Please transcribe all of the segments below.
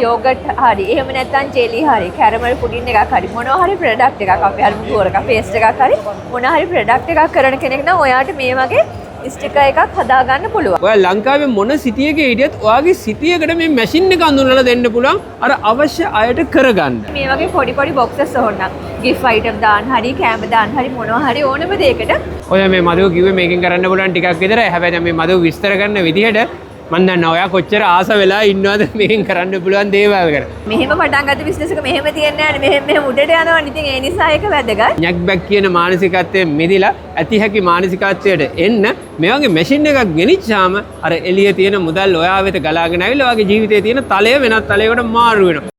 Yoghurt හරි එහෙම නැත්නම් ජෙලි හරි කැරමල් පුඩින් එකක් හරි මොනවා හරි ප්‍රොඩක්ට් එකක් අපි හරි මුතුවරක පේස්ට් එකක් හරි මොනවා හරි ප්‍රොඩක්ට් එකක් කරන කෙනෙක් නම් ඔයාට මේ වගේ ස්ටිකර් එකක් හදා ගන්න පුළුවන්. ඔයා ලංකාවේ මොන සිටියක හිටියත් ඔයාගේ සිටියකට මේ මැෂින් එක අඳුනලා දෙන්න පුළුවන් අර අවශ්‍ය අයට කරගන්න. මේ වගේ පොඩි පොඩි බොක්සස් ඕනනම් gift item දාන්න හරි කැම දාන්න හරි මොනවා හරි ඕනම දෙයකට ඔය මේ මදුව කිව්වේ මේකෙන් කරන්න පුළුවන් ටිකක් විතරයි. හැබැයි දැන් මේ මදුව විස්තර කරන විදිහට මම දන්නවා ඔයා කොච්චර ආස වෙලා ඉන්නවද මේකෙන් කරන්න පුළුවන් දේවල් ගැන. මෙහෙම පටන් ගත්ත බිස්නස් එක මෙහෙම තියන්නේ නැහැ නේ. මෙහෙම උඩට යනවා. ඉතින් ඒ නිසා ඒක වැදගත්. ඥක් බැක් කියන මානසිකත්වයෙන් මිදිලා ඇති හැකි මානසිකත්වයට එන්න මේ වගේ මැෂින් එකක් ගෙනිච්චාම අර එළියේ තියෙන මුදල් ඔයා වෙත ගලාගෙන ආවිල්ලා ඔයාගේ ජීවිතයේ තියෙන තලය වෙනත් තලයකට මාරු වෙනවා.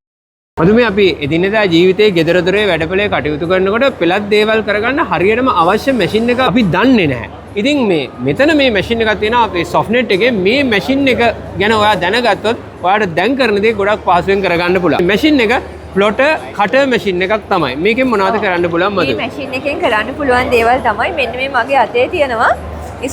මදුමේ අපි එදිනෙදා ජීවිතයේ gedara dore වැඩපලේ කටයුතු කරනකොට පෙළක් දේවල් කරගන්න හරියටම අවශ්‍ය මැෂින් එක අපි දන්නේ නැහැ. ඉතින් මෙතන මේ මැෂින් එකක් තියෙනවා අපේ softnet එකේ මේ මැෂින් එක ගැන ඔයා දැනගත්තොත් ඔයාට දැන් කරන දේ ගොඩක් පහසුවෙන් කරගන්න පුළුවන්. මැෂින් එක plotter cutter මැෂින් එකක් තමයි. මේකෙන් මොනවද කරන්න පුළුවන් මදු? මේ මැෂින් එකෙන් කරන්න පුළුවන් දේවල් තමයි මෙන්න මේ මගේ අතේ තියෙනවා.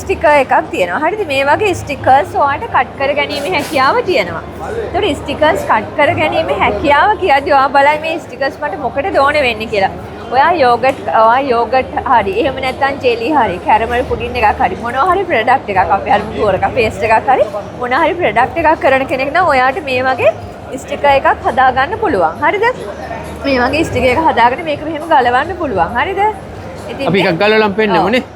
ස්ටිකර් එකක් තියෙනවා. හරිද? මේ වගේ ස්ටිකර්ස් ඔයාට කට් කර ගැනීම හැකියාව තියෙනවා. ඒතකොට ස්ටිකර්ස් කට් කර ගැනීම හැකියාව කියද්දී ඔයා බලයි මේ ස්ටිකර්ස් මට මොකටද ඕන වෙන්නේ කියලා. ඔයා යෝගට් හරි එහෙම නැත්නම් ජෙලි හරි කැරමල් පුඩින් එකක් හරි මොනවා හරි ප්‍රොඩක්ට් එකක් අපි හරි මුතුවරක පේස්ට් එකක් හරි මොනවා හරි ප්‍රොඩක්ට් එකක් කරන කෙනෙක් නම් ඔයාට මේ වගේ ස්ටිකර් එකක් හදා ගන්න පුළුවන්. හරිද? මේ වගේ ස්ටිකර් එක හදාගෙන මේක මෙහෙම ගලවන්න පුළුවන්. හරිද? ඉතින් අපි එකක් ගලවලා පෙන්නමුනේ.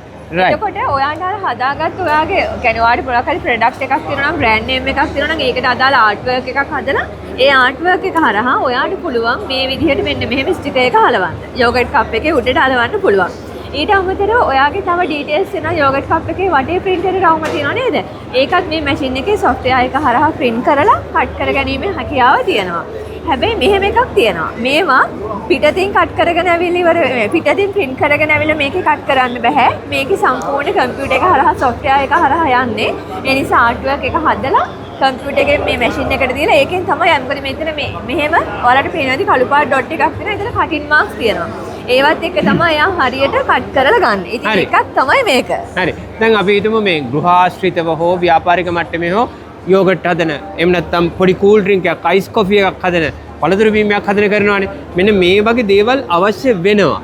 එතකොට ඔයාට අර හදාගත්ත ඔයාගේ කියන්නේ ඔයාට මොකක් හරි ප්‍රොඩක්ට් එකක් තියෙනවා නම් බ්‍රෑන්ඩ් නේම් එකක් තියෙනවා නම් ඒකට අදාළ ආර්ට් වර්ක් එකක් හදලා ඒ ආර්ට් වර්ක් එක හරහා ඔයාට පුළුවන් මේ විදිහට මෙන්න මෙහෙම ස්ටිකර් එක හලවන්න. යෝගට් කප් එකේ උඩට හලවන්න පුළුවන්. ඊට අමතරව ඔයාගේ තව ඩීටේල්ස් තියෙනවා යෝගට් කප් එකේ වටේ printer රවුම තියෙනවා නේද? ඒකත් මේ මැෂින් එකේ software එක හරහා print කරලා කට් කරගැනීමේ හැකියාව තියෙනවා. හැබැයි මෙහෙම එකක් තියෙනවා. මේවා පිටතින් කට් කරගෙන ඇවිල්ලා පිටතින් print කරගෙන ඇවිල්ලා මේකේ කට් කරන්න බෑ. මේකේ සම්පූර්ණ කම්පියුටර් එක හරහා software එක හරහා යන්නේ. ඒ නිසා ආර්ට්වර්ක් එක හදලා කම්පියුටර් එකේ මේ මැෂින් එකට දීලා ඒකෙන් තමයි මොකද මෙතන මෙහෙම ඔයාලට පේනවාදී කළු පාට ඩොට් එකක් තියෙනවා. එතන කටින් මාක්ස් තියෙනවා. ඒවත් එක්ක තමයි යා හරියට කට් කරලා ගන්න. ඉතින් එකක් තමයි මේක. හරි. දැන් අපි හිතමු මේ ගෘහාශ්‍රිතව හෝ ව්‍යාපාරික මට්ටමේ හෝ යෝගට් හදන එහෙම නැත්නම් පොඩි කූල් ඩ්‍රින්ක් එකක් අයිස් කොෆි එකක් හදන පළතුරු බීමයක් හදන කරනවානේ. මෙන්න මේ වගේ දේවල් අවශ්‍ය වෙනවා.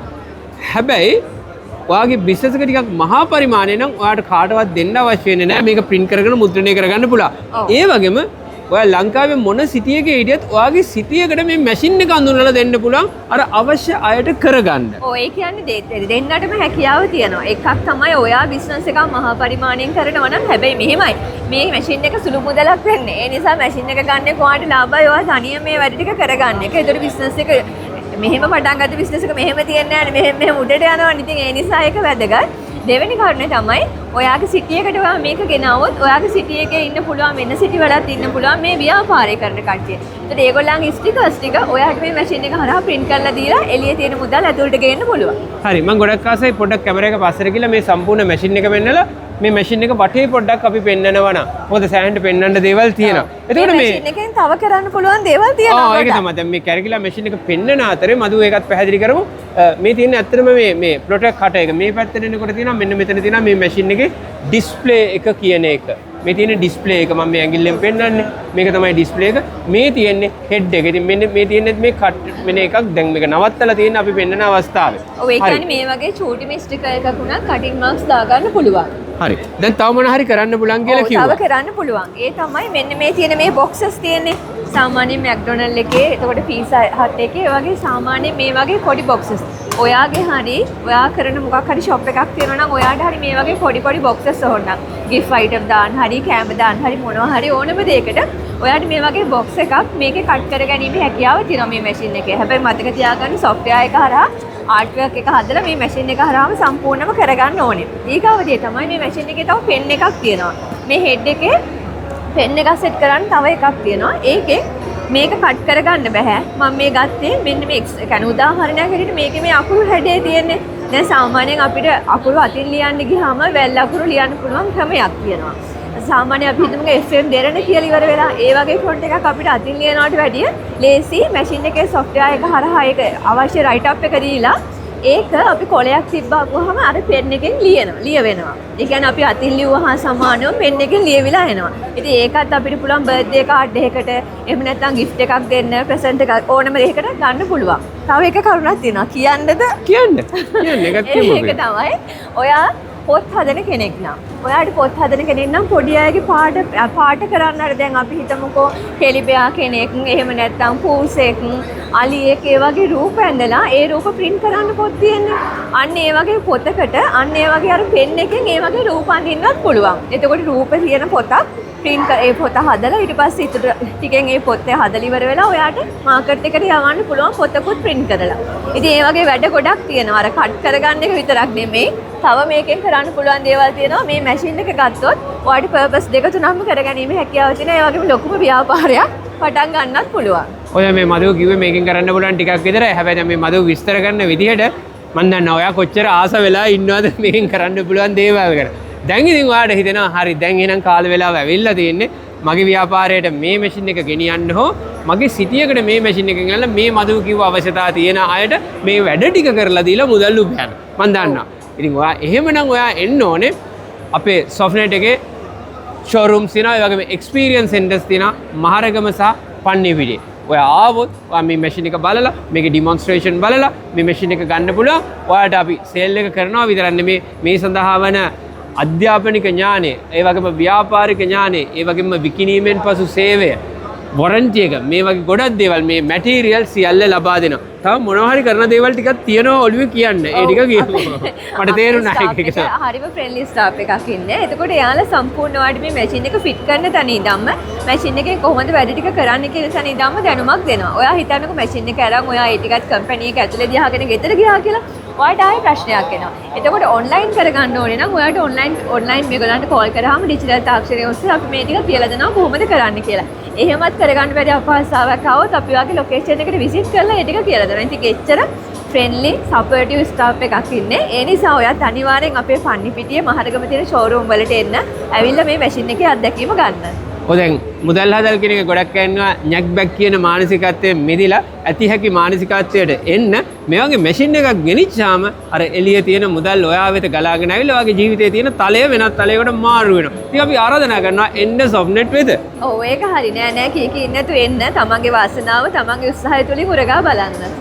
හැබැයි ඔයාගේ බිස්නස් එක ටිකක් මහා පරිමාණය නම් ඔයාට කාටවත් දෙන්න අවශ්‍ය වෙන්නේ නැහැ. මේක print කරගෙන මුද්‍රණය කරගන්න පුළුවන්. ඒ වගේම ඔයා ලංකාවේ මොන සිටියක හිටියත් ඔයාගේ සිටියකට මේ මැෂින් එක අඳුනලා දෙන්න පුළුවන් අර අවශ්‍ය අයට කරගන්න. ඔය කියන්නේ දෙන්නටම හැකියාව තියෙනවා. එකක් තමයි ඔයා බිස්නස් එකක් මහා පරිමාණයෙන් කරනවා නම් හැබැයි මෙහෙමයි. මේ මැෂින් එක සුළු මුදලක් වෙන්නේ. ඒ නිසා මැෂින් එක ගන්න කොහාට ලාභයි ඔයා තනියම මේ වැඩ ටික කරගන්න එක. ඒතර බිස්නස් එක මෙහෙම පටන් ගත්ත බිස්නස් එක මෙහෙම තියන්නේ නැහැ. මෙහෙම උඩට යනවා. ඉතින් ඒ නිසා ඒක වැදගත්. දෙවෙනි කාරණේ තමයි ඔයාගේ සිටියකට ඔයා මේක ගෙනාවොත් ඔයාගේ සිටි එකේ ඉන්න පුළුවන් වෙන සිටි වලත් ඉන්න පුළුවන් මේ ව්‍යාපාරය කරන කට්ටිය. ඒතකොට ඒගොල්ලන්ගේ ස්ටිකර්ස් ටික ඔයාට මේ මැෂින් එක හරහා print කරලා දීලා එළියේ තියෙන මුදල් ඇතුළට ගේන්න පුළුවන්. හරි මම ගොඩක් ආසයි පොඩ්ඩක් කැමරා එක පස්සට ගිහලා මේ සම්පූර්ණ මැෂින් එක පෙන්නලා මේ මැෂින් එක වටේ පොඩ්ඩක් අපි පෙන්නනවා නම් මොකද සෑහෙන්න පෙන්නන්න දේවල් තියෙනවා. එතකොට මේ මැෂින් එකෙන් තව කරන්න පුළුවන් දේවල් තියෙනවා. ඔව් ඒක තමයි. දැන් මේ කැරකිලා මැෂින් එක පෙන්නන අතරේ මදු ඒකත් පැහැදිලි කරමු. මේ තියෙන ඇත්තටම මේ ප්‍රොටෙක්ට් කට එක මේ පැත්තට එනකොට තියෙනවා මෙන්න මෙතන තියෙනවා මේ මැෂින් එකේ ඩිස්ප්ලේ එක කියන එක. මේ තියෙන ඩිස්ප්ලේ එක මම මේ ඇඟිල්ලෙන් පෙන්නන්නේ. මේක තමයි ඩිස්ප්ලේ එක. මේ තියෙන්නේ හෙඩ් එක. ඉතින් මෙන්න මේ තියෙන්නේ මේ කට් වෙන එකක්. දැන් මේක නවත්තලා තියෙන අපි පෙන්නන අවස්ථාවේ. ඔව් ඒ කියන්නේ මේ වගේ චූටි මිස්ටිකර් එකක් උනත් කටින් මාක්ස් දාගන්න පුළුවන්. හරි. දැන් තව මොන හරි කරන්න පුළුවන් කියලා කිව්වා. තව කරන්න පුළුවන්. ඒ තමයි මෙන්න මේ තියෙන මේ බොක්සස් තියෙන්නේ. සාමාන්‍යයෙන් මැක්ඩොනල්ඩ් එකේ එතකොට පීසා හට් එකේ වගේ සාමාන්‍යයෙන් මේ වගේ පොඩි බොක්සස්. ඔයාගේ හරි ඔයා කරන මොකක් හරි ෂොප් එකක් තියෙනවා නම් ඔයාට හරි මේ වගේ පොඩි බොක්සස් ඕන නම් gift item දාන්න හරි කැම දාන්න හරි මොනවා හරි ඕනම දෙයකට ඔයාට මේ වගේ බොක්ස් එකක් මේකේ කට් කරගැනීමේ හැකියාව තියෙනවා මේ මැෂින් එකේ. හැබැයි මතක තියාගන්න software එක හරහා ආර්ට් වර්ක් එක හදලා මේ මැෂින් එක හරහාම සම්පූර්ණයෙන්ම කරගන්න ඕනේ. ඊගාවදී තමයි මේ මැෂින් එකේ තව පෙන් එකක් තියෙනවා. මේ හෙඩ් එකේ පෙන් එකක් සෙට් කරන්න තව එකක් තියෙනවා. ඒකේ මේක කට් කරගන්න බෑ. මම මේ ගත්තේ මෙන්න මේ يعني උදාහරණයක් හැටියට මේකේ මේ අකුරු හැඩේ තියෙන්නේ. දැන් සාමාන්‍යයෙන් අපිට අකුරු අතින් ලියන්න ගියාම වැල් අකුරු ලියන්න පුළුවන් ක්‍රමයක් තියෙනවා. සාමාන්‍ය අපි හිතමු FM දෙරණ කියලා ඉවර වෙලා ඒ වගේ ෆොන්ට් එකක් අපිට අතින් ලියනවට වැඩිය ලේසි මැෂින් එකේ software එක හරහා ඒක අවශ්‍ය write up එක දීලා ඒක අපි කොලයක් තිබ්බාම අර පෙන් එකෙන් ලියවෙනවා. ඒ කියන්නේ අපි අතින් ලියුවා සමානව පෙන් එකෙන් ලියවිලා එනවා. ඉතින් ඒකත් අපිට පුළුවන් බර්ත්ඩේ කාඩ් එකකට එහෙම නැත්නම් gift එකක් දෙන්න, present එකක් ඕනම දෙයකට ගන්න පුළුවන්. තව එක කරුණක් තියෙනවා. කියන්නද? කියන්න එකත් කියමු ඒක තමයි ඔයා පොත් හදන කෙනෙක් නම් ඔයාට පොත් හදන කෙනෙක් නම් පොඩි අයගේ පාට කරන්න හරි දැන් අපි හිතමුකෝ හෙලිබයා කෙනෙක් එහෙම නැත්නම් පූසෙක් අලියෙක් ඒ වගේ රූප ඇඳලා ඒ රූප print කරන්න පොත් තියෙන්නේ. අන්න ඒ වගේ පොතකට අන්න ඒ වගේ අර පෙන් එකෙන් ඒ වගේ රූප අඳින්නත් පුළුවන්. එතකොට රූප තියෙන පොතක් print ඒ පොත හදලා ඊට පස්සේ ඉතුරු ටිකෙන් ඒ පොතේ හදලා ඉවර වෙලා ඔයාට මාකට් එකට යවන්න පුළුවන් පොතකුත් print කරලා. ඉතින් ඒ වගේ වැඩ ගොඩක් තියෙනවා. අර කට් කරගන්න එක විතරක් නෙමෙයි. තව මේකෙන් කරන්න පුළුවන් දේවල් තියෙනවා. මේ මැෂින් එක ගත්තොත් ඔයාට පර්පස් දෙක තුනක්ම කරගැනීමේ හැකියාව තියෙනවා. ඒ වගේම ලොකුම ව්‍යාපාරයක් පටන් ගන්නත් පුළුවන්. ඔය මේ මදුව කිව්වේ මේකෙන් කරන්න පුළුවන් ටිකක් විතරයි. හැබැයි දැන් මේ මදුව විස්තර කරන විදිහට මම දන්නවා ඔයා කොච්චර ආස වෙලා ඉන්නවද මේකෙන් කරන්න පුළුවන් දේවල් ගැන. දැන් ඉතින් ඔයාට හිතෙනවා හරි දැන් එහෙනම් කාල වෙලාව ඇවිල්ලා තියෙන්නේ මගේ ව්‍යාපාරයට මේ මැෂින් එක ගෙනියන්න හෝ මගේ සිටියකට මේ මැෂින් එකෙන් ගන්න මේ මදුව කිව්ව අවශ්‍යතාව තියෙන අයට මේ වැඩ ටික කරලා දීලා මුදල් උපයන්න. මම දන්නවා. ඉතින් ඔයා එහෙමනම් ඔයා එන්න ඕනේ අපේ Softnet එකේ showrooms තියෙනවා. ඒ වගේම experience centers තියෙනවා මහරගම සහ පන්නිවිඩේ. ඔයා ආවොත් ඔයා මේ මැෂින් එක බලලා මේකේ demonstration බලලා මේ මැෂින් එක ගන්න පුළුවන්. ඔයාට අපි sale එක කරනවා විතරක් නෙමේ මේ සඳහා වන අධ්‍යාපනික ඥානය, ඒ වගේම ව්‍යාපාරික ඥානය, ඒ වගේම විකිණීමෙන් පසු සේවය, වොරන්ටි එක මේ වගේ ගොඩක් දේවල් මේ මැටීරියල් සියල්ල ලබා දෙනවා. තව මොනවා හරි කරන දේවල් ටිකක් තියෙනවා ඔළුවේ කියන්න. ඒ ටික කියමු. මට තේරුණා ඒක. හරිම ෆ්‍රෙන්ඩ්ලි ස්ටාෆ් එකක් ඉන්නේ. එතකොට එයාලා සම්පූර්ණ ඔයාලට මේ මැෂින් එක ෆිට කරන තැන ඉඳන්ම මැෂින් එකේ කොහොමද වැඩ ටික කරන්න කියන තැන ඉඳන්ම දැනුමක් දෙනවා. ඔයා හිතන්නකෝ මැෂින් එක අරන් ඔයා ඒ ටිකත් කම්පැනි එක ඇතුලේ දිහාගෙන ගෙදර ගියා කියලා. ඔයාට ආයේ ප්‍රශ්නයක් එනවා. එතකොට ඔන්ලයින් කරගන්න ඕනේ නම් ඔයාට ඔන්ලයින් මේගොල්ලන්ට කෝල් කරාම ඩිජිටල් තාක්ෂණය ඔස්සේ අපි මේ ටික කියලා දෙනවා කොහොමද කරන්න කියලා. එහෙමත් කරගන්න බැරි අපහසුතාවක් ආවොත් අපි ඔයාගේ ලොකේෂන් එකට විසිට් කරලා ඒ ටික කියලා දෙනවා. ඉතින් එච්චර ෆ්‍රෙන්ඩ්ලි සපෝටිව් ස්ටාෆ් එකක් ඉන්නේ. ඒ නිසා ඔයත් අනිවාර්යෙන් අපේ පන්නිපිටියේ මහරගම තියෙන ෂෝරූම් වලට එන්න ඇවිල්ලා මේ මැෂින් එකේ අත්දැකීම ගන්න. දැන් මුදල් හදල් කියන එක ගොඩක් කියනවා නැක් බැක් කියන මානසිකත්වයෙන් මිදිලා ඇති හැකි මානසිකත්වයට එන්න මේ වගේ මැෂින් එකක් ගෙනිච්චාම අර එළියේ තියෙන මුදල් ඔයා වෙත ගලාගෙන ආවිල්ලා ඔයාගේ ජීවිතයේ තියෙන තලය වෙනත් තලයකට මාරු වෙනවා. ඉතින් අපි ආරාධනා කරනවා එන්න Softnet වෙත. ඔව් ඒක හරි නෑ කී කී නැතු එන්න තමන්ගේ වාසනාව තමන්ගේ උත්සාහය තුලින් උරගා බලන්න.